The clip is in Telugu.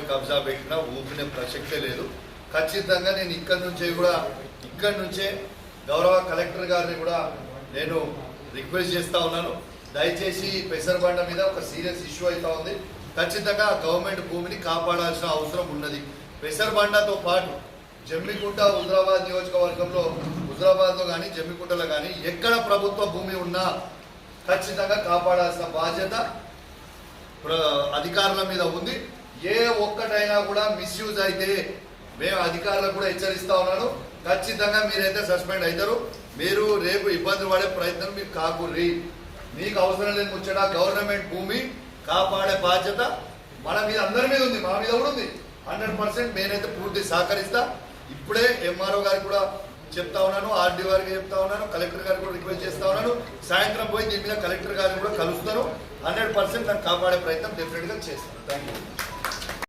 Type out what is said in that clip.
పోయి కబ్జా పెట్టినా ఊపిన ప్రసక్తే లేదు. ఖచ్చితంగా నేను ఇక్కడి నుంచే గౌరవ కలెక్టర్ గారిని కూడా నేను రిక్వెస్ట్ చేస్తూ ఉన్నాను. దయచేసి పెసరబండ మీద ఒక సీరియస్ ఇష్యూ అవుతా ఉంది. ఖచ్చితంగా గవర్నమెంట్ భూమిని కాపాడాల్సిన అవసరం ఉన్నది. పెసరబండతో పాటు జమ్మికుంట హుజరాబాద్ నియోజకవర్గంలో హుజరాబాద్లో కానీ జమ్మికుంటలో కానీ ఎక్కడ ప్రభుత్వ భూమి ఉన్నా ఖచ్చితంగా కాపాడాల్సిన బాధ్యత అధికారుల మీద ఉంది. ఏ ఒక్కటైనా కూడా మిస్యూజ్ అయితే మేము అధికారులకు కూడా హెచ్చరిస్తా ఉన్నాను. ఖచ్చితంగా మీరైతే సస్పెండ్ అవుతారు. మీరు రేపు ఇబ్బంది పడే ప్రయత్నం మీకు కాకుర్రి. మీకు అవసరం లేని ముచ్చట గవర్నమెంట్ భూమి కాపాడే బాధ్యత మన మీద అందరి మీద ఉంది, మా మీద కూడా ఉంది. 100% నేనైతే పూర్తి సహకరిస్తా. ఇప్పుడే ఎంఆర్ఓ గారికి కూడా చెప్తా ఉన్నాను, ఆర్డీ గారికి చెప్తా ఉన్నాను, కలెక్టర్ గారికి కూడా రిక్వెస్ట్ చేస్తా ఉన్నాను. సాయంత్రం పోయి దీని మీద కలెక్టర్ గారిని కూడా కలుస్తాను. 100% దాన్ని కాపాడే ప్రయత్నం డెఫినెట్గా చేస్తాను. Thank you.